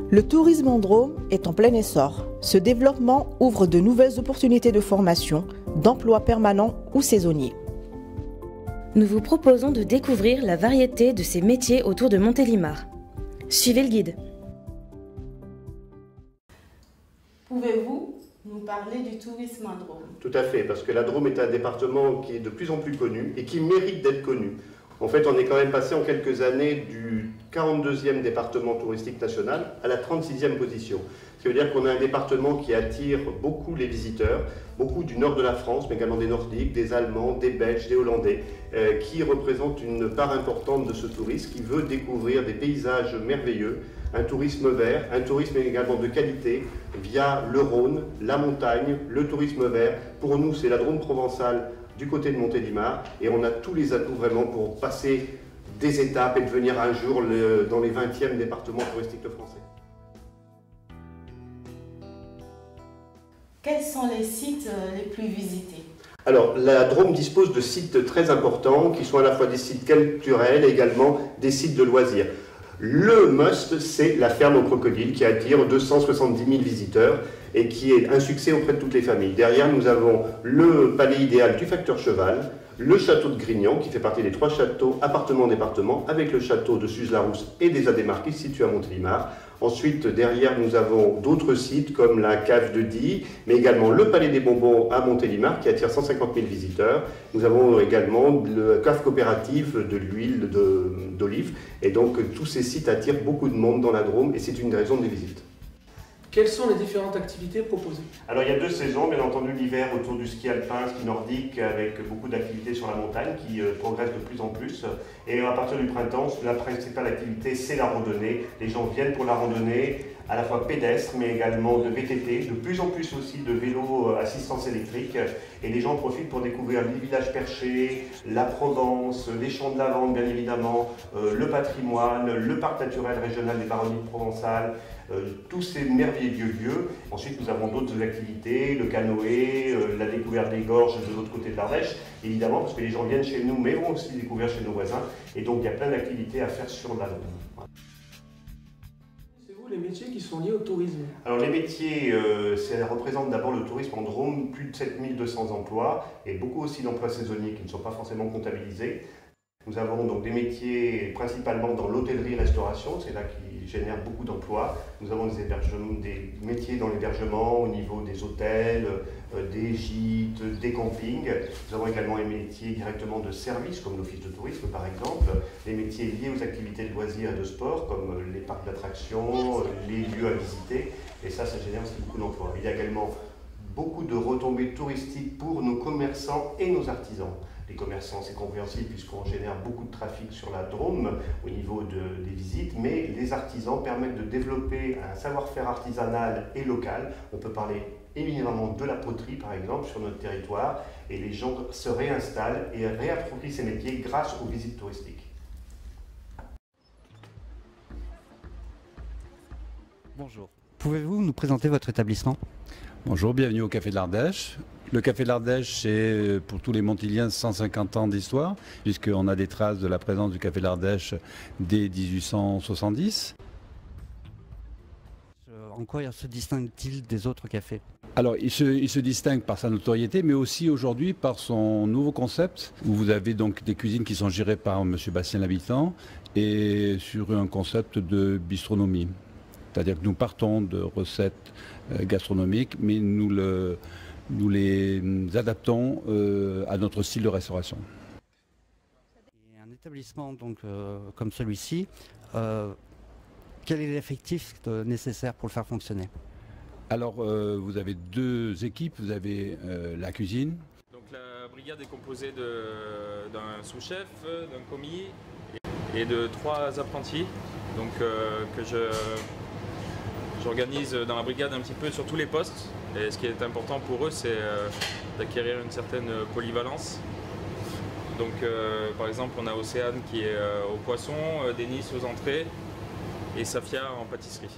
Le tourisme en Drôme est en plein essor. Ce développement ouvre de nouvelles opportunités de formation, d'emploi permanent ou saisonnier. Nous vous proposons de découvrir la variété de ces métiers autour de Montélimar. Suivez le guide. Pouvez-vous nous parler du tourisme en Drôme? Tout à fait, parce que la Drôme est un département qui est de plus en plus connu et qui mérite d'être connu. En fait, on est quand même passé en quelques années du 42e département touristique national à la 36e position. Ce qui veut dire qu'on a un département qui attire beaucoup les visiteurs, beaucoup du nord de la France, mais également des Nordiques, des Allemands, des Belges, des Hollandais, qui représentent une part importante de ce tourisme, qui veut découvrir des paysages merveilleux, un tourisme vert, un tourisme également de qualité, via le Rhône, la montagne, le tourisme vert. Pour nous, c'est la Drôme provençale du côté de Montélimar, et on a tous les atouts vraiment pour passer des étapes et devenir un jour dans les 20e départements touristiques de français. Quels sont les sites les plus visités? Alors, la Drôme dispose de sites très importants qui sont à la fois des sites culturels et également des sites de loisirs. Le must, c'est la ferme aux crocodiles qui attire 270 000 visiteurs et qui est un succès auprès de toutes les familles. Derrière, nous avons le palais idéal du facteur cheval, le château de Grignan qui fait partie des 3 châteaux appartement-département avec le château de Suse-la-Rousse et des Adémar qui se situe à Montélimar. Ensuite, derrière, nous avons d'autres sites comme la cave de Die, mais également le Palais des Bonbons à Montélimar qui attire 150 000 visiteurs. Nous avons également le cave coopérative de l'huile d'olive. Et donc, tous ces sites attirent beaucoup de monde dans la Drôme et c'est une des raisons des visites. Quelles sont les différentes activités proposées? Alors il y a 2 saisons, bien entendu l'hiver autour du ski alpin, ski nordique, avec beaucoup d'activités sur la montagne qui progressent de plus en plus. Et à partir du printemps, la principale activité c'est la randonnée. Les gens viennent pour la randonnée, à la fois pédestre mais également de VTT, de plus en plus aussi de vélos assistance électrique. Et les gens profitent pour découvrir les villages perchés, la Provence, les champs de lavande bien évidemment, le patrimoine, le parc naturel régional des Baronnies provençales, tous ces merveilleux lieux. Ensuite, nous avons d'autres activités, le canoë, la découverte des gorges de l'autre côté de l'Ardèche, évidemment, parce que les gens viennent chez nous, mais vont aussi découvrir chez nos voisins. Et donc, il y a plein d'activités à faire sur la Drôme. C'est vous les métiers qui sont liés au tourisme? Alors, les métiers, ça représente d'abord le tourisme en Drôme, plus de 7200 emplois, et beaucoup aussi d'emplois saisonniers qui ne sont pas forcément comptabilisés. Nous avons donc des métiers principalement dans l'hôtellerie-restauration, c'est là qui génère beaucoup d'emplois. Nous avons des métiers dans l'hébergement au niveau des hôtels, des gîtes, des campings. Nous avons également des métiers directement de service, comme l'office de tourisme par exemple, des métiers liés aux activités de loisirs et de sport, comme les parcs d'attractions, les lieux à visiter, et ça génère aussi beaucoup d'emplois. Il y a également beaucoup de retombées touristiques pour nos commerçants et nos artisans. Les commerçants, c'est compréhensible puisqu'on génère beaucoup de trafic sur la Drôme au niveau des visites, mais les artisans permettent de développer un savoir-faire artisanal et local. On peut parler éminemment de la poterie par exemple sur notre territoire et les gens se réinstallent et réapproprient ces métiers grâce aux visites touristiques. Bonjour. Pouvez-vous nous présenter votre établissement? Bonjour, bienvenue au Café de l'Ardèche. Le Café de l'Ardèche, c'est pour tous les Montiliens 150 ans d'histoire, puisqu'on a des traces de la présence du Café de l'Ardèche dès 1870. En quoi se distingue-t-il des autres cafés? Alors, il se distingue par sa notoriété, mais aussi aujourd'hui par son nouveau concept, où vous avez donc des cuisines qui sont gérées par M. Bastien L'Habitant, et sur un concept de bistronomie. C'est-à-dire que nous partons de recettes gastronomiques, mais nous les adaptons à notre style de restauration. Et un établissement donc, comme celui-ci, quel est l'effectif nécessaire pour le faire fonctionner? Alors, vous avez 2 équipes. Vous avez la cuisine. Donc la brigade est composée d'un sous-chef, d'un commis et de 3 apprentis. Donc que j'organise dans la brigade un petit peu sur tous les postes. Et ce qui est important pour eux, c'est d'acquérir une certaine polyvalence. Donc par exemple, on a Océane qui est au poisson, Denis aux entrées et Safia en pâtisserie.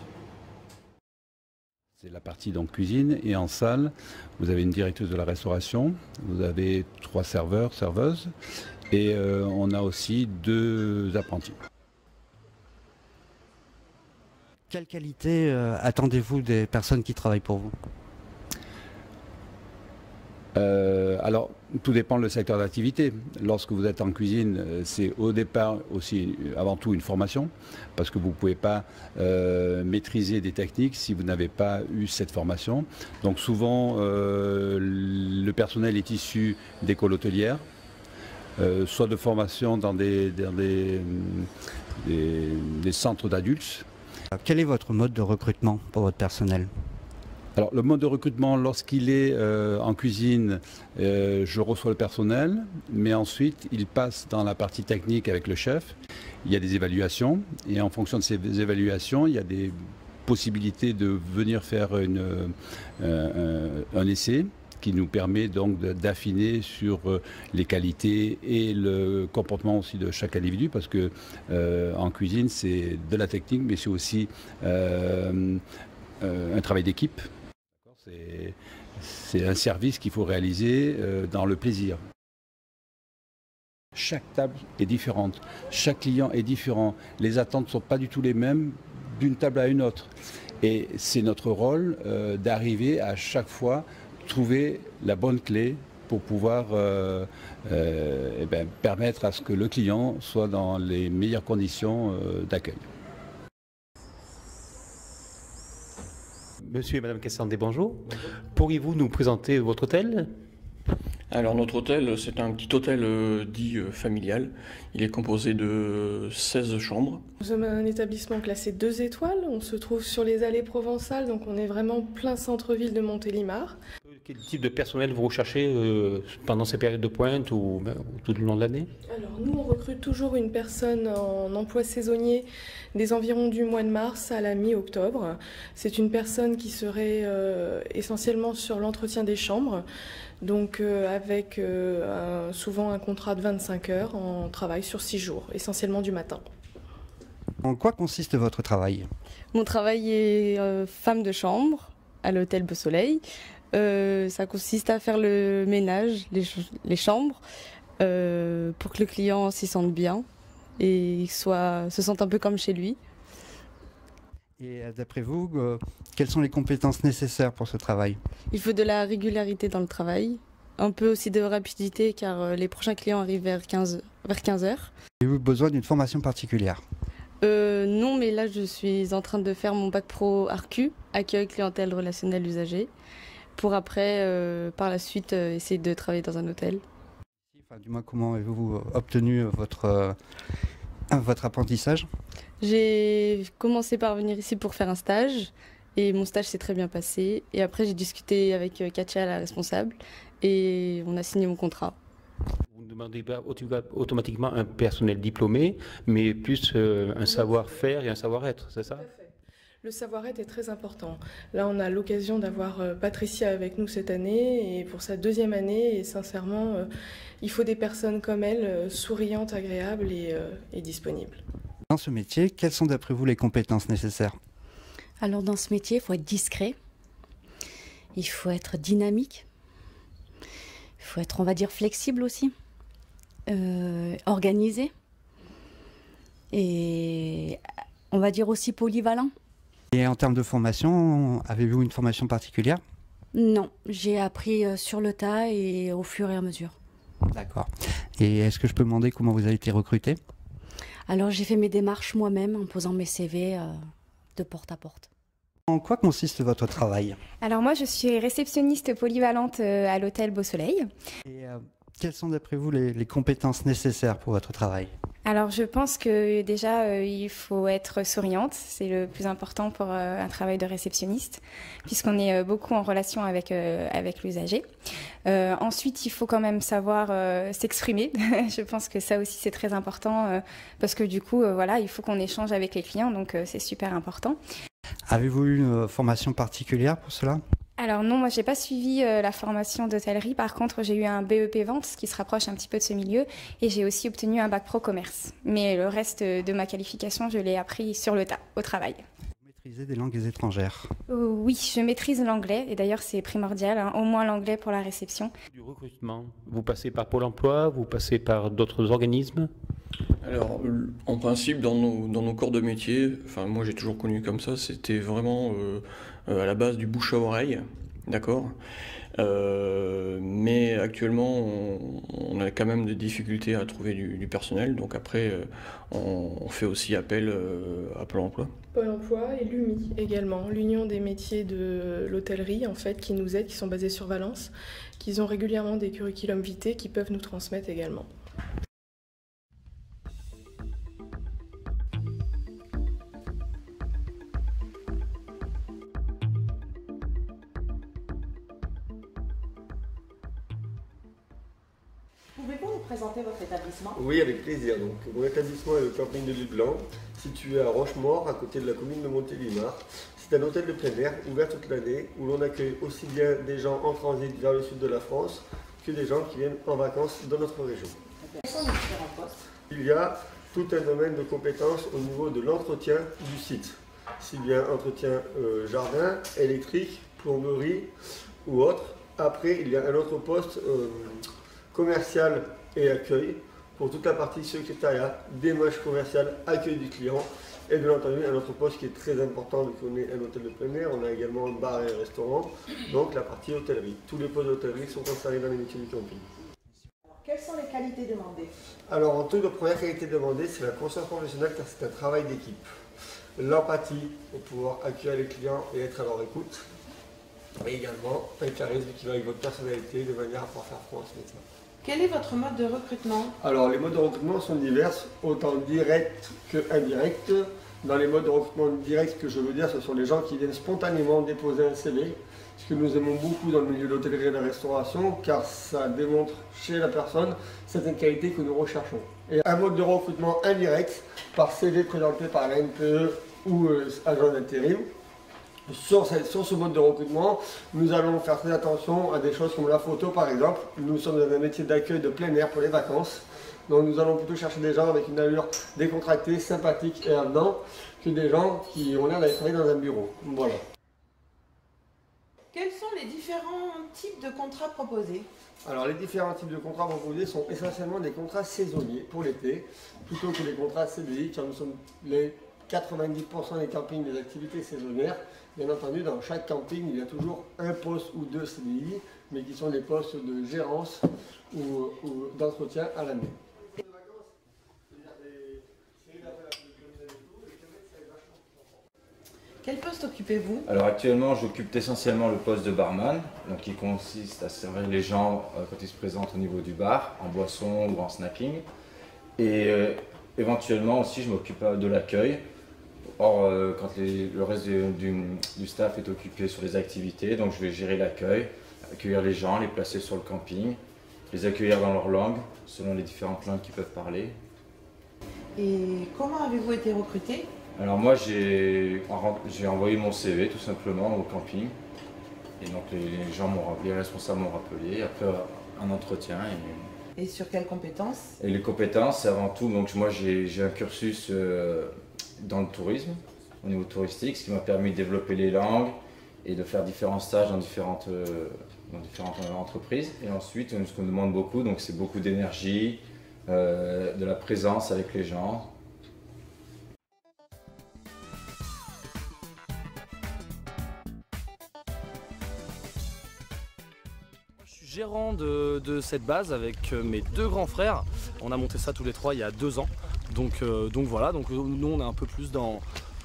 C'est la partie donc cuisine, et en salle, vous avez une directrice de la restauration, vous avez 3 serveurs, serveuses, et on a aussi 2 apprentis. Quelle qualité attendez-vous des personnes qui travaillent pour vous? Alors, tout dépend du secteur d'activité. Lorsque vous êtes en cuisine, c'est au départ aussi, avant tout, une formation, parce que vous ne pouvez pas maîtriser des techniques si vous n'avez pas eu cette formation. Donc souvent, le personnel est issu d'écoles hôtelières, soit de formation dans des centres d'adultes. Quel est votre mode de recrutement pour votre personnel? Alors, le mode de recrutement, lorsqu'il est en cuisine, je reçois le personnel, mais ensuite, il passe dans la partie technique avec le chef. Il y a des évaluations, et en fonction de ces évaluations, il y a des possibilités de venir faire un essai qui nous permet donc d'affiner sur les qualités et le comportement aussi de chaque individu, parce que en cuisine, c'est de la technique, mais c'est aussi un travail d'équipe. C'est un service qu'il faut réaliser dans le plaisir. Chaque table est différente, chaque client est différent. Les attentes ne sont pas du tout les mêmes d'une table à une autre. Et c'est notre rôle d'arriver à chaque fois trouver la bonne clé pour pouvoir permettre à ce que le client soit dans les meilleures conditions d'accueil. Monsieur et Madame Cassandé, bonjour. Pourriez-vous nous présenter votre hôtel? Alors notre hôtel, c'est un petit hôtel dit familial. Il est composé de 16 chambres. Nous sommes un établissement classé 2 étoiles. On se trouve sur les allées provençales, donc on est vraiment plein centre-ville de Montélimar. Quel type de personnel vous recherchez pendant ces périodes de pointe ou tout le long de l'année? Alors nous, on recrute toujours une personne en emploi saisonnier des environs du mois de mars à la mi-octobre. C'est une personne qui serait essentiellement sur l'entretien des chambres, donc avec souvent un contrat de 25 heures en travail sur 6 jours, essentiellement du matin. En quoi consiste votre travail? Mon travail est femme de chambre à l'hôtel Beau Soleil. Ça consiste à faire le ménage, les chambres, pour que le client s'y sente bien et se sente un peu comme chez lui. Et d'après vous, quelles sont les compétences nécessaires pour ce travail? Il faut de la régularité dans le travail, un peu aussi de rapidité car les prochains clients arrivent vers 15 heures. Avez-vous besoin d'une formation particulière? Non, mais là je suis en train de faire mon bac pro ARCU, accueil clientèle relationnel usager, pour après, par la suite, essayer de travailler dans un hôtel. Enfin, du moins, comment avez-vous obtenu votre apprentissage? J'ai commencé par venir ici pour faire un stage et mon stage s'est très bien passé. Et après, j'ai discuté avec Katia, la responsable, et on a signé mon contrat. Vous ne demandez pas automatiquement un personnel diplômé, mais plus un savoir-faire et un savoir-être, c'est ça? Tout à fait. Le savoir-être est très important. Là, on a l'occasion d'avoir Patricia avec nous cette année et pour sa 2e année. Et sincèrement, il faut des personnes comme elle, souriantes, agréables et disponibles. Dans ce métier, quelles sont d'après vous les compétences nécessaires? Alors dans ce métier, il faut être discret, il faut être dynamique, il faut être, on va dire, flexible aussi, organisé et on va dire aussi polyvalent. Et en termes de formation, avez-vous une formation particulière? Non, j'ai appris sur le tas et au fur et à mesure. D'accord. Et est-ce que je peux demander comment vous avez été recruté? Alors j'ai fait mes démarches moi-même en posant mes CV de porte à porte. En quoi consiste votre travail? Alors moi je suis réceptionniste polyvalente à l'hôtel Beau Soleil. Et quelles sont d'après vous les compétences nécessaires pour votre travail? Alors je pense que déjà il faut être souriante, c'est le plus important pour un travail de réceptionniste, puisqu'on est beaucoup en relation avec l'usager. Ensuite il faut quand même savoir s'exprimer, je pense que ça aussi c'est très important, parce que du coup voilà, il faut qu'on échange avec les clients, donc c'est super important. Avez-vous eu une formation particulière pour cela? Alors non, moi j'ai pas suivi la formation d'hôtellerie. Par contre, j'ai eu un BEP vente, ce qui se rapproche un petit peu de ce milieu, et j'ai aussi obtenu un bac pro commerce. Mais le reste de ma qualification, je l'ai appris sur le tas, au travail. Vous maîtrisez des langues étrangères? Oui, je maîtrise l'anglais, et d'ailleurs c'est primordial, hein, au moins l'anglais pour la réception. Du recrutement, vous passez par Pôle emploi, vous passez par d'autres organismes? Alors, en principe, dans nos corps de métier, enfin moi j'ai toujours connu comme ça, c'était vraiment à la base du bouche à oreille, d'accord. Mais actuellement, on a quand même des difficultés à trouver du personnel, donc après, on fait aussi appel à Pôle emploi. Pôle emploi et l'UMI également, l'Union des métiers de l'hôtellerie en fait, qui nous aident, qui sont basés sur Valence, qui ont régulièrement des curriculum vitae qui peuvent nous transmettre également. Pouvez-vous nous présenter votre établissement? Oui, avec plaisir. Donc, mon établissement est le camping de Lublan, situé à Rochemort, à côté de la commune de Montélimar. C'est un hôtel de plein air, ouvert toute l'année, où l'on accueille aussi bien des gens en transit vers le sud de la France, que des gens qui viennent en vacances dans notre région. Quels sont les différents postes? Il y a tout un domaine de compétences au niveau de l'entretien du site. Si bien entretien jardin, électrique, plomberie ou autre. Après, il y a un autre poste commercial et accueil pour toute la partie secrétariat, démarche commerciale, accueil du client et bien entendu un autre poste qui est très important vu qu'on est un hôtel de plein air, on a également un bar et un restaurant, donc la partie hôtellerie. Tous les postes d'hôtellerie sont concernés dans les métiers du camping. Quelles sont les qualités demandées? Alors en tout, la première qualité demandée c'est la conscience professionnelle car c'est un travail d'équipe. L'empathie pour pouvoir accueillir les clients et être à leur écoute. Et également un charisme qui va avec votre personnalité de manière à pouvoir faire front à ce métier. Quel est votre mode de recrutement? Alors les modes de recrutement sont divers, autant directs que indirects. Dans les modes de recrutement directs, ce que je veux dire, ce sont les gens qui viennent spontanément déposer un CV, ce que nous aimons beaucoup dans le milieu de l'hôtellerie et de la restauration, car ça démontre chez la personne certaines qualités que nous recherchons. Et un mode de recrutement indirect, par CV présenté par la NPE ou agent d'intérim. Sur ce mode de recrutement, nous allons faire très attention à des choses comme la photo par exemple. Nous sommes dans un métier d'accueil de plein air pour les vacances. Donc nous allons plutôt chercher des gens avec une allure décontractée, sympathique et avenant que des gens qui ont l'air d'aller travailler dans un bureau. Voilà. Quels sont les différents types de contrats proposés? Alors les différents types de contrats proposés sont essentiellement des contrats saisonniers pour l'été, plutôt que les contrats CDI, car nous sommes les 90% des campings des activités saisonnières. Bien entendu, dans chaque camping, il y a toujours un poste ou deux CDI, mais qui sont des postes de gérance ou d'entretien à l'année. Quel poste occupez-vous? Alors actuellement, j'occupe essentiellement le poste de barman, donc qui consiste à servir les gens quand ils se présentent au niveau du bar, en boisson ou en snacking. Et éventuellement aussi, je m'occupe de l'accueil. Or, quand le reste du staff est occupé sur les activités, donc je vais gérer l'accueil, accueillir les gens, les placer sur le camping, les accueillir dans leur langue, selon les différentes langues qu'ils peuvent parler. Et comment avez-vous été recruté? Alors moi, j'ai envoyé mon CV tout simplement au camping. Et donc les responsables m'ont rappelé, après un entretien. Et sur quelles compétences? Et les compétences, c'est avant tout, donc moi j'ai un cursus dans le tourisme, au niveau touristique, ce qui m'a permis de développer les langues et de faire différents stages dans différentes entreprises. Et ensuite, ce qu'on me demande beaucoup, donc c'est beaucoup d'énergie, de la présence avec les gens. Je suis gérant de cette base avec mes deux grands frères. On a monté ça tous les trois il y a 2 ans. Donc voilà, nous on est un peu plus dans...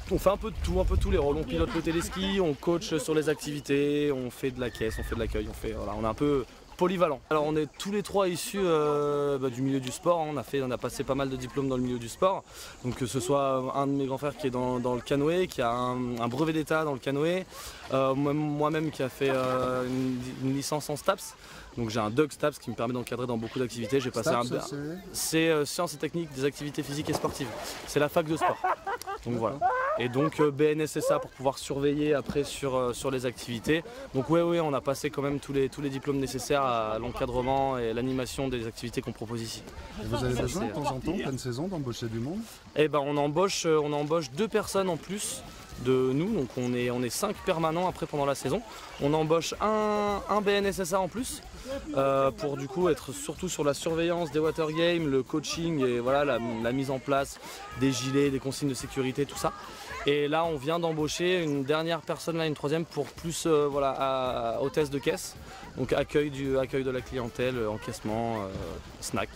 On fait un peu de tout, un peu tous les rôles. On pilote le téléski, on coach sur les activités, on fait de la caisse, on fait de l'accueil, voilà, on est un peu polyvalent. Alors on est tous les trois issus du milieu du sport, on a passé pas mal de diplômes dans le milieu du sport. Donc que ce soit un de mes grands frères qui est dans le canoë, qui a un brevet d'état dans le canoë, moi-même qui a fait une licence en STAPS. Donc j'ai un DUG STAPS qui me permet d'encadrer dans beaucoup d'activités. J'ai passé c'est sciences et techniques des activités physiques et sportives. C'est la fac de sport. Donc voilà. Et donc BNSSA pour pouvoir surveiller après sur les activités. Donc oui, on a passé quand même tous les diplômes nécessaires à l'encadrement et l'animation des activités qu'on propose ici. Et vous avez besoin de temps en temps, pleine saison, d'embaucher du monde? Eh ben on embauche 2 personnes en plus de nous, donc on est 5 permanents après pendant la saison. On embauche un BNSSA en plus pour du coup être surtout sur la surveillance des water games, le coaching et voilà la mise en place des gilets, des consignes de sécurité, tout ça. Et là on vient d'embaucher une dernière personne, là une troisième pour plus hôtesse de caisse, donc accueil de la clientèle, encaissement, snack.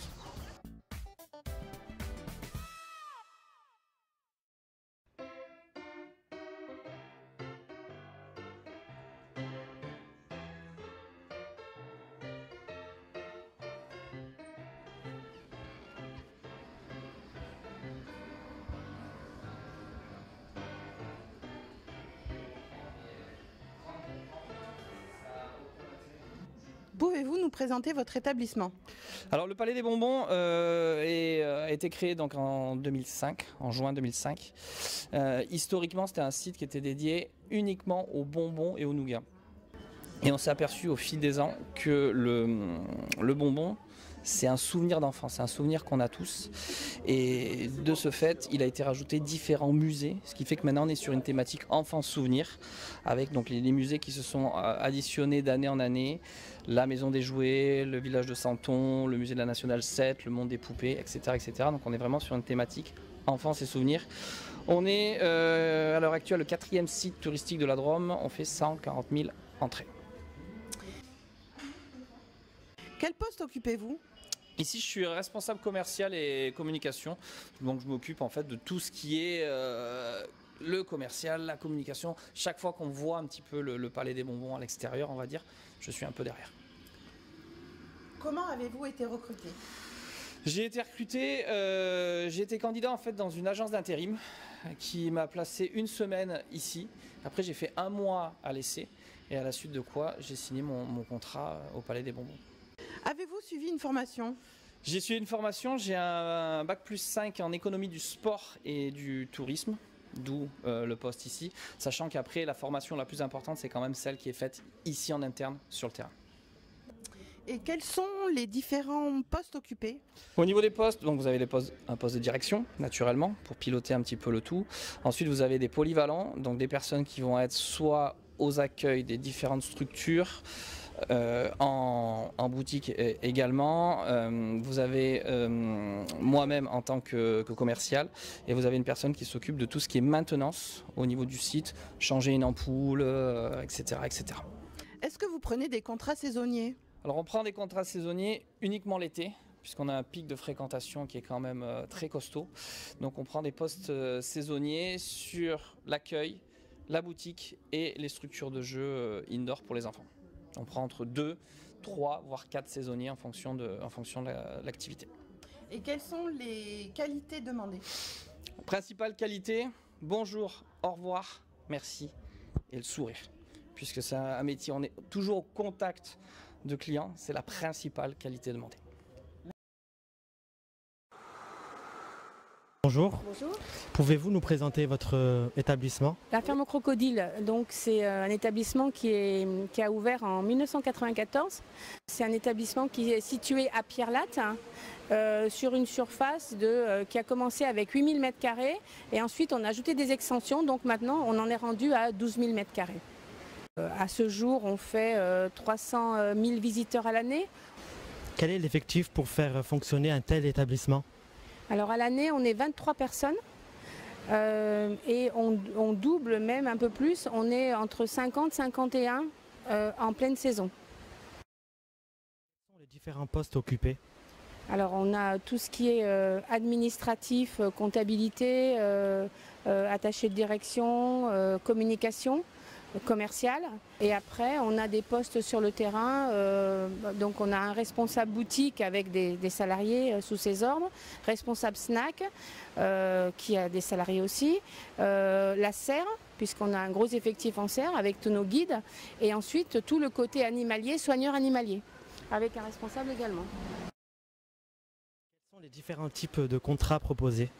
Pouvez-vous nous présenter votre établissement? Alors le Palais des Bonbons a été créé donc en 2005, en juin 2005. Historiquement, c'était un site qui était dédié uniquement aux bonbons et aux nougats. Et on s'est aperçu au fil des ans que le bonbon, c'est un souvenir d'enfance, c'est un souvenir qu'on a tous. Et de ce fait, il a été rajouté différents musées, ce qui fait que maintenant on est sur une thématique enfance-souvenir, avec donc les musées qui se sont additionnés d'année en année, la Maison des Jouets, le village de Santon, le musée de la Nationale 7, le monde des poupées, etc., etc. Donc on est vraiment sur une thématique enfance et souvenirs. On est à l'heure actuelle le 4e site touristique de la Drôme, on fait 140 000 entrées. Quel poste occupez-vous? Ici, je suis responsable commercial et communication, donc je m'occupe en fait de tout ce qui est le commercial, la communication. Chaque fois qu'on voit un petit peu le Palais des Bonbons à l'extérieur, on va dire, je suis un peu derrière. Comment avez-vous été recruté? J'ai été recruté, j'ai été candidat en fait dans une agence d'intérim qui m'a placé une semaine ici. Après, j'ai fait 1 mois à l'essai et à la suite de quoi j'ai signé mon contrat au Palais des Bonbons. Avez-vous suivi une formation? J'ai suivi une formation, j'ai un bac plus 5 en économie du sport et du tourisme, d'où le poste ici, sachant qu'après la formation la plus importante c'est quand même celle qui est faite ici en interne sur le terrain. Et quels sont les différents postes occupés? Au niveau des postes, donc vous avez un poste de direction, naturellement, pour piloter un petit peu le tout. Ensuite, vous avez des polyvalents, donc des personnes qui vont être soit aux accueils des différentes structures, en boutique également. Vous avez moi-même en tant que commercial et vous avez une personne qui s'occupe de tout ce qui est maintenance au niveau du site, changer une ampoule, etc., etc. Est-ce que vous prenez des contrats saisonniers? Alors on prend des contrats saisonniers uniquement l'été, puisqu'on a un pic de fréquentation qui est quand même très costaud. Donc on prend des postes saisonniers sur l'accueil, la boutique et les structures de jeux indoor pour les enfants. On prend entre 2, 3, voire 4 saisonniers en fonction de l'activité. Et quelles sont les qualités demandées? Principale qualité, bonjour, au revoir, merci et le sourire. Puisque c'est un métier, on est toujours au contact de clients, c'est la principale qualité demandée. Bonjour. Bonjour. Pouvez-vous nous présenter votre établissement? La ferme au crocodile, donc c'est un établissement qui a ouvert en 1994. C'est un établissement qui est situé à Pierre-Latte, sur une surface qui a commencé avec 8000 m² et ensuite on a ajouté des extensions, donc maintenant on en est rendu à 12 000 m². À ce jour, on fait 300 000 visiteurs à l'année. Quel est l'effectif pour faire fonctionner un tel établissement? Alors à l'année, on est 23 personnes et on double même un peu plus. On est entre 50 et 51 en pleine saison. Quels sont les différents postes occupés? Alors on a tout ce qui est administratif, comptabilité, attaché de direction, communication, commercial. Et après on a des postes sur le terrain, donc on a un responsable boutique avec des salariés sous ses ordres, responsable snack qui a des salariés aussi, la serre puisqu'on a un gros effectif en serre avec tous nos guides, et ensuite tout le côté animalier, soigneur animalier, avec un responsable également. Quels sont les différents types de contrats proposés?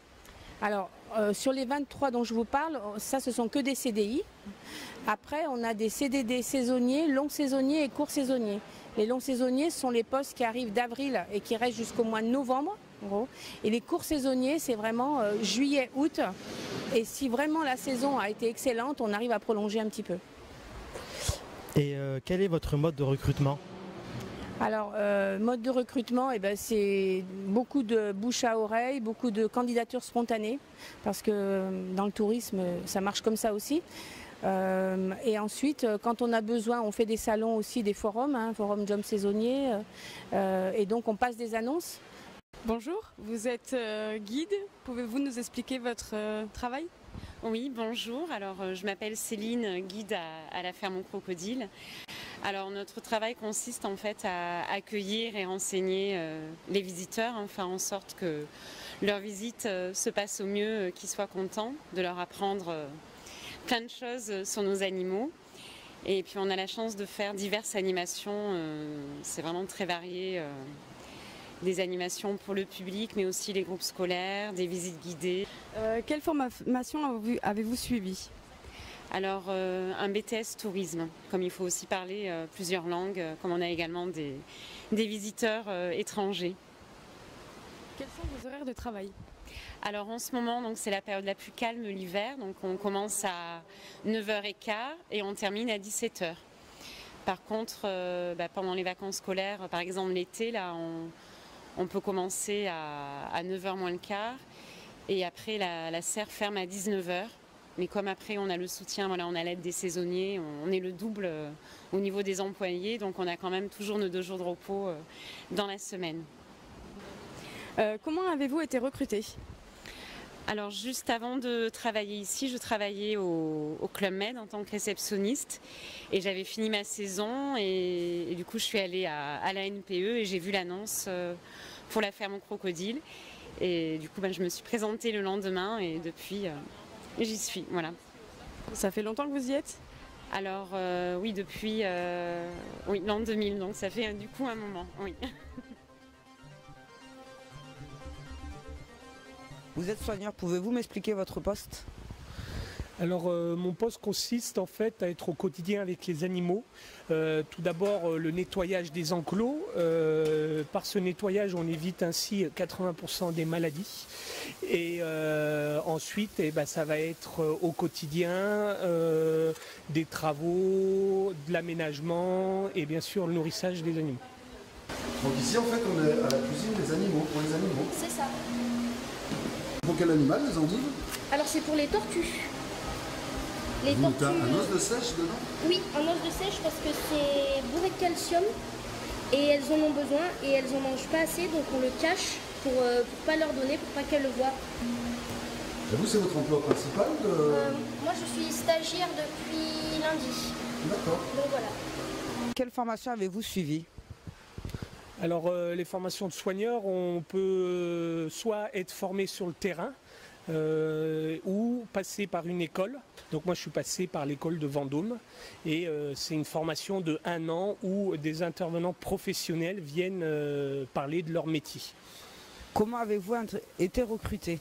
Alors, sur les 23 dont je vous parle, ça ce sont que des CDI. Après, on a des CDD saisonniers, longs saisonniers et courts saisonniers. Les longs saisonniers sont les postes qui arrivent d'avril et qui restent jusqu'au mois de novembre, en gros. Et les courts saisonniers, c'est vraiment juillet, août, Et si vraiment la saison a été excellente, on arrive à prolonger un petit peu. Et quel est votre mode de recrutement? Alors, mode de recrutement, c'est beaucoup de bouche à oreille, beaucoup de candidatures spontanées, parce que dans le tourisme, ça marche comme ça aussi. Et ensuite, quand on a besoin, on fait des salons aussi, des forums, forum job saisonnier, et donc on passe des annonces. Bonjour, vous êtes guide, pouvez-vous nous expliquer votre travail? Oui, bonjour, alors je m'appelle Céline, guide à la ferme au crocodile. Alors notre travail consiste en fait à accueillir et renseigner les visiteurs, faire en sorte que leur visite se passe au mieux, qu'ils soient contents, de leur apprendre plein de choses sur nos animaux. Et puis on a la chance de faire diverses animations, c'est vraiment très varié. Des animations pour le public, mais aussi les groupes scolaires, des visites guidées. Quelle formation avez-vous suivi? Alors, un BTS tourisme, comme il faut aussi parler plusieurs langues, comme on a également des visiteurs étrangers. Quels sont vos horaires de travail? Alors en ce moment, c'est la période la plus calme, l'hiver, donc on commence à 9h15 et on termine à 17h. Par contre, pendant les vacances scolaires, par exemple l'été, là, on peut commencer à 9h moins le quart et après la serre ferme à 19h. Mais comme après on a le soutien, on a l'aide des saisonniers, on est le double au niveau des employés, donc on a quand même toujours nos 2 jours de repos dans la semaine. Comment avez-vous été recruté? Alors juste avant de travailler ici, je travaillais au Club Med en tant que réceptionniste et j'avais fini ma saison et du coup je suis allée à la NPE et j'ai vu l'annonce pour la ferme au crocodile et du coup je me suis présentée le lendemain et depuis j'y suis, voilà. Ça fait longtemps que vous y êtes? Alors oui, depuis l'an 2000, donc ça fait du coup un moment, oui. Vous êtes soigneur, pouvez-vous m'expliquer votre poste? Alors mon poste consiste en fait à être au quotidien avec les animaux. Tout d'abord le nettoyage des enclos. Par ce nettoyage on évite ainsi 80% des maladies. Et ensuite ça va être au quotidien des travaux, de l'aménagement et bien sûr le nourrissage des animaux. Donc ici en fait on est à la cuisine des animaux, pour les animaux. C'est ça. Pour quel animal les endives? Alors c'est pour les tortues. Les Vous tortues. mettez un os de sèche dedans? Oui, un os de sèche parce que c'est bourré de calcium et elles en ont besoin et elles en mangent pas assez, donc on le cache pour pas leur donner, pour pas qu'elles le voient. Et vous, c'est votre emploi principal Moi je suis stagiaire depuis lundi. D'accord. Donc voilà. Quelle formation avez-vous suivi? Alors les formations de soigneurs, on peut soit être formé sur le terrain ou passer par une école. Donc moi je suis passé par l'école de Vendôme et c'est une formation de 1 an où des intervenants professionnels viennent parler de leur métier. Comment avez-vous été recruté?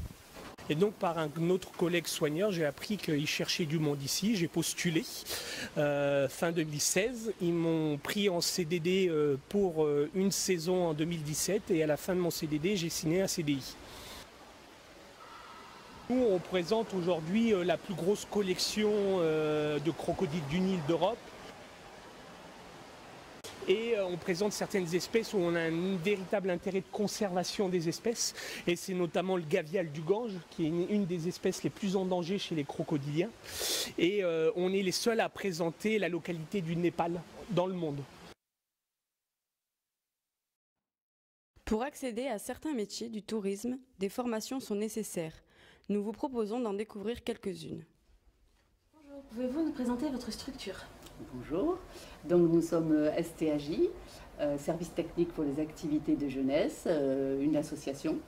Et donc par un autre collègue soigneur, j'ai appris qu'il cherchait du monde ici, j'ai postulé. Fin 2016, ils m'ont pris en CDD pour une saison en 2017 et à la fin de mon CDD, j'ai signé un CDI. Nous, on présente aujourd'hui la plus grosse collection de crocodiles du Nil d'Europe. Et on présente certaines espèces où on a un véritable intérêt de conservation des espèces. Et c'est notamment le gavial du Gange, qui est une des espèces les plus en danger chez les crocodiliens. Et on est les seuls à présenter la localité du Népal dans le monde. Pour accéder à certains métiers du tourisme, des formations sont nécessaires. Nous vous proposons d'en découvrir quelques-unes. Bonjour, pouvez-vous nous présenter votre structure? Bonjour, donc nous sommes STAJ, Service technique pour les activités de jeunesse, une association.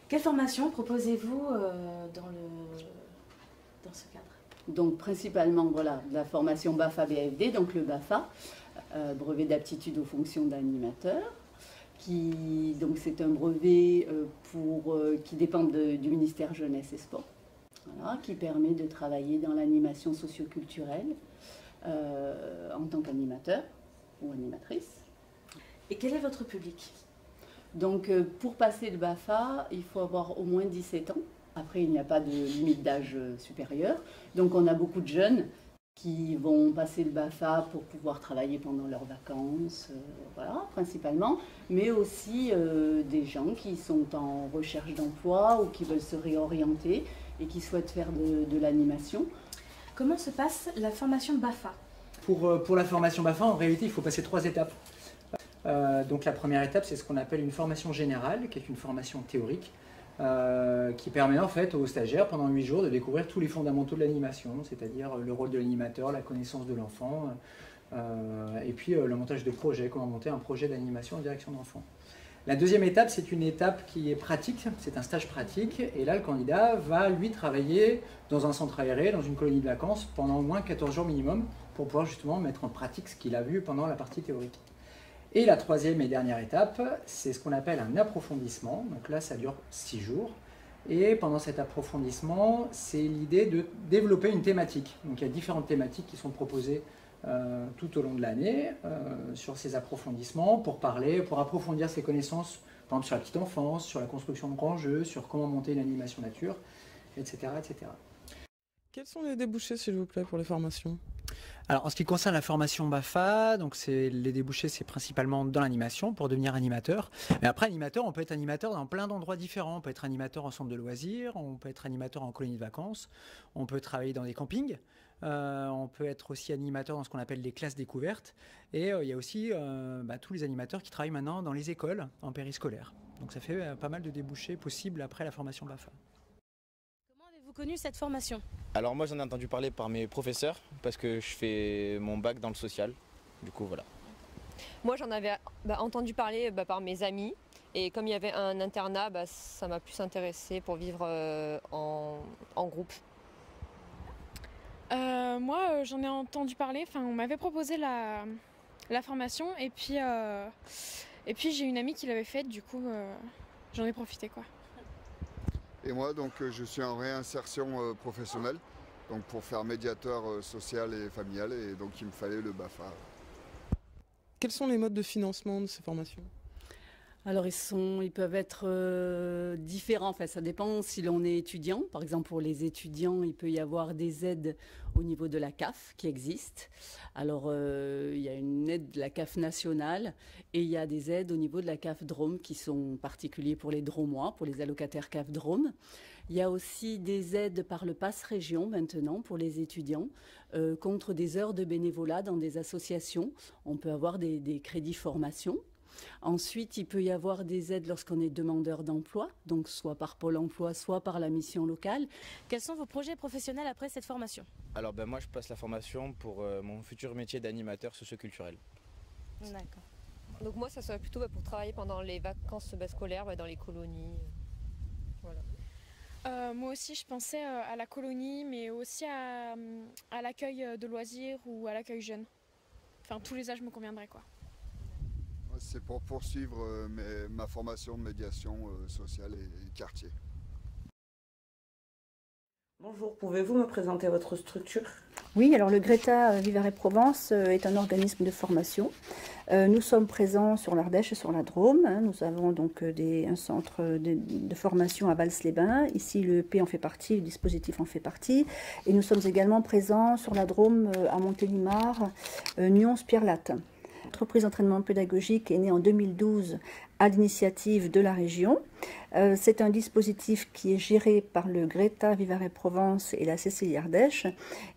Quelle formation proposez-vous dans ce cadre? Donc principalement voilà, la formation BAFA-BAFD, donc le BAFA, brevet d'aptitude aux fonctions d'animateur. Donc c'est un brevet qui dépend du ministère Jeunesse et Sport, voilà, qui permet de travailler dans l'animation socioculturelle en tant qu'animateur ou animatrice. Et quel est votre public? Donc pour passer le BAFA, il faut avoir au moins 17 ans Après, il n'y a pas de limite d'âge supérieur. Donc on a beaucoup de jeunes qui vont passer le BAFA pour pouvoir travailler pendant leurs vacances, voilà, principalement, mais aussi des gens qui sont en recherche d'emploi ou qui veulent se réorienter et qui souhaitent faire de l'animation. Comment se passe la formation BAFA ? Pour la formation BAFA, en réalité, il faut passer 3 étapes. Donc la première étape, c'est ce qu'on appelle une formation générale, qui est une formation théorique, qui permet en fait aux stagiaires pendant 8 jours de découvrir tous les fondamentaux de l'animation, c'est-à-dire le rôle de l'animateur, la connaissance de l'enfant, et puis le montage de projet, comment monter un projet d'animation en direction d'enfants. La deuxième étape, c'est une étape qui est pratique, c'est un stage pratique, et là le candidat va lui travailler dans un centre aéré, dans une colonie de vacances, pendant au moins 14 jours minimum, pour pouvoir justement mettre en pratique ce qu'il a vu pendant la partie théorique. Et la troisième et dernière étape, c'est ce qu'on appelle un approfondissement. Donc là, ça dure 6 jours. Et pendant cet approfondissement, c'est l'idée de développer une thématique. Donc il y a différentes thématiques qui sont proposées tout au long de l'année sur ces approfondissements pour approfondir ses connaissances, par exemple sur la petite enfance, sur la construction de grands jeux, sur comment monter une animation nature, etc., etc. Quels sont les débouchés, s'il vous plaît, pour les formations ? Alors, en ce qui concerne la formation BAFA, donc les débouchés, c'est principalement dans l'animation pour devenir animateur. Mais après, animateur, on peut être animateur dans plein d'endroits différents. On peut être animateur en centre de loisirs, on peut être animateur en colonie de vacances, on peut travailler dans des campings, on peut être aussi animateur dans ce qu'on appelle les classes découvertes. Et il y a aussi tous les animateurs qui travaillent maintenant dans les écoles, en périscolaire. Donc ça fait pas mal de débouchés possibles après la formation BAFA. Vous connu cette formation? Alors moi j'en ai entendu parler par mes professeurs parce que je fais mon bac dans le social, du coup voilà. Moi j'en avais entendu parler par mes amis et comme il y avait un internat, ça m'a plus intéressée pour vivre en groupe. Moi j'en ai entendu parler, on m'avait proposé la formation et puis j'ai une amie qui l'avait faite, du coup j'en ai profité quoi. Et moi, donc, je suis en réinsertion professionnelle, donc pour faire médiateur social et familial, et donc il me fallait le BAFA. Quels sont les modes de financement de ces formations ? Alors ils peuvent être différents, ça dépend si l'on est étudiant. Par exemple pour les étudiants, il peut y avoir des aides au niveau de la CAF qui existent. Alors il y a une aide de la CAF nationale et il y a des aides au niveau de la CAF Drôme qui sont particuliers pour les Drômois, pour les allocataires CAF Drôme. Il y a aussi des aides par le Pass Région maintenant pour les étudiants contre des heures de bénévolat dans des associations. On peut avoir des crédits formation. Ensuite, il peut y avoir des aides lorsqu'on est demandeur d'emploi, donc soit par Pôle emploi, soit par la mission locale. Quels sont vos projets professionnels après cette formation? Alors moi je passe la formation pour mon futur métier d'animateur socioculturel. D'accord. Donc moi ça serait plutôt pour travailler pendant les vacances scolaires dans les colonies. Voilà. Moi aussi je pensais à la colonie mais aussi à l'accueil de loisirs ou à l'accueil jeune. Tous les âges me conviendraient quoi. C'est pour poursuivre ma formation de médiation sociale et quartier. Bonjour, pouvez-vous me présenter votre structure? Oui, alors le Greta Vivarais Provence est un organisme de formation. Nous sommes présents sur l'Ardèche et sur la Drôme. Nous avons donc un centre de formation à Vals-les-Bains. Ici, le EP en fait partie, le dispositif en fait partie. Et nous sommes également présents sur la Drôme à Montélimar, Nyons-Pierre-Latte. L'entreprise d'entraînement pédagogique est née en 2012 à l'initiative de la région. C'est un dispositif qui est géré par le Greta Vivarais Provence et la CCI Ardèche.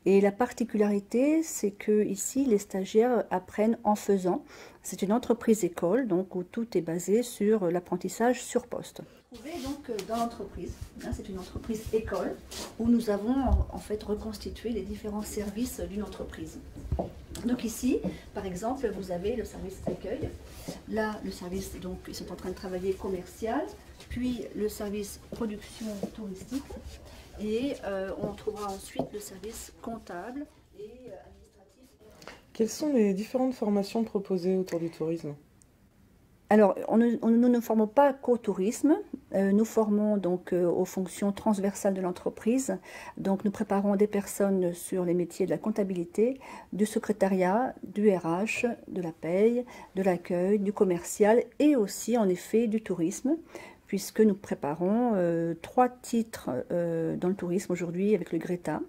Et la particularité, c'est que ici, les stagiaires apprennent en faisant. C'est une entreprise école, donc où tout est basé sur l'apprentissage sur poste. Vous trouvez donc dans l'entreprise, c'est une entreprise école où nous avons en fait reconstitué les différents services d'une entreprise. Donc ici, par exemple, vous avez le service accueil. Là, le service, donc, ils sont en train de travailler commercial, puis le service production touristique, et on trouvera ensuite le service comptable et administratif. Quelles sont les différentes formations proposées autour du tourisme ? Alors, nous ne formons pas qu'au tourisme, nous formons donc aux fonctions transversales de l'entreprise. Donc, nous préparons des personnes sur les métiers de la comptabilité, du secrétariat, du RH, de la paye, de l'accueil, du commercial et aussi, en effet, du tourisme, puisque nous préparons 3 titres dans le tourisme aujourd'hui avec le Greta.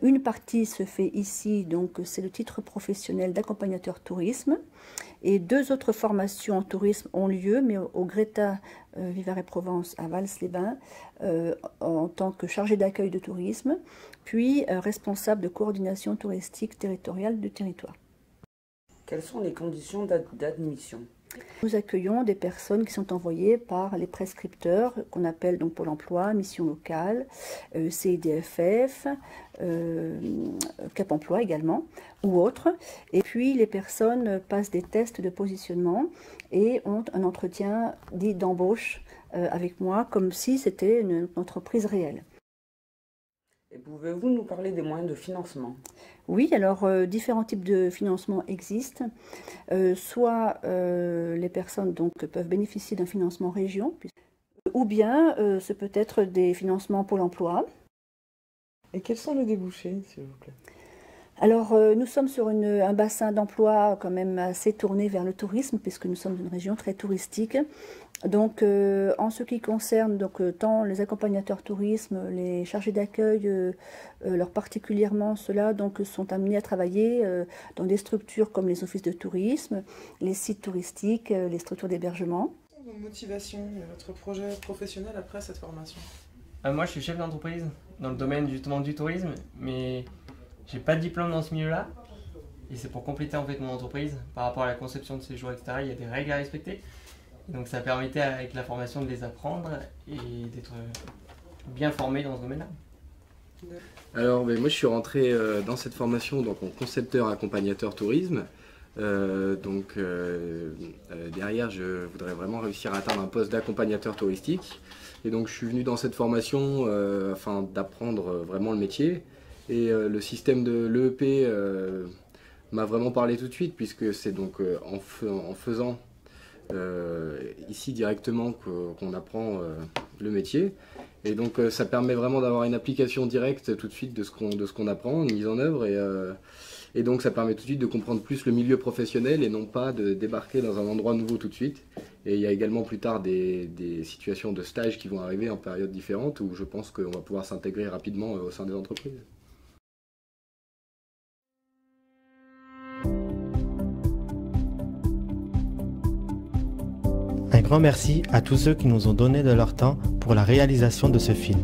Une partie se fait ici, donc c'est le titre professionnel d'accompagnateur tourisme. Et 2 autres formations en tourisme ont lieu, mais au Greta Vivarais-Provence à Vals-les-Bains, en tant que chargé d'accueil de tourisme, puis responsable de coordination touristique territoriale du territoire. Quelles sont les conditions d'admission? Nous accueillons des personnes qui sont envoyées par les prescripteurs, qu'on appelle donc Pôle emploi, Mission locale, CIDFF, Cap emploi également, ou autres. Et puis les personnes passent des tests de positionnement et ont un entretien dit d'embauche avec moi, comme si c'était une entreprise réelle. Et pouvez-vous nous parler des moyens de financement? Oui, alors différents types de financement existent. Soit les personnes donc, peuvent bénéficier d'un financement région, ou bien ce peut être des financements Pôle emploi. Et quels sont les débouchés, s'il vous plaît? Alors, nous sommes sur un bassin d'emploi quand même assez tourné vers le tourisme, puisque nous sommes une région très touristique. Donc, en ce qui concerne tant les accompagnateurs tourisme, les chargés d'accueil, leur particulièrement ceux-là, sont amenés à travailler dans des structures comme les offices de tourisme, les sites touristiques, les structures d'hébergement. Quelles sont vos motivations et votre projet professionnel après cette formation? Moi, je suis chef d'entreprise dans le domaine justement du tourisme, mais j'ai pas de diplôme dans ce milieu-là. Et c'est pour compléter en fait mon entreprise par rapport à la conception de séjour, etc. Il y a des règles à respecter. Donc ça permettait avec la formation de les apprendre et d'être bien formé dans ce domaine-là. Alors moi je suis rentré dans cette formation donc, en concepteur accompagnateur tourisme. Derrière je voudrais vraiment réussir à atteindre un poste d'accompagnateur touristique. Et donc je suis venu dans cette formation afin d'apprendre vraiment le métier. Et le système de l'EEP m'a vraiment parlé tout de suite puisque c'est donc en faisant ici directement qu'on apprend le métier. Et donc ça permet vraiment d'avoir une application directe tout de suite de ce qu'on apprend, une mise en œuvre. Et donc ça permet tout de suite de comprendre plus le milieu professionnel et non pas de débarquer dans un endroit nouveau tout de suite. Et il y a également plus tard des situations de stage qui vont arriver en périodes différentes où je pense qu'on va pouvoir s'intégrer rapidement au sein des entreprises. Un grand merci à tous ceux qui nous ont donné de leur temps pour la réalisation de ce film.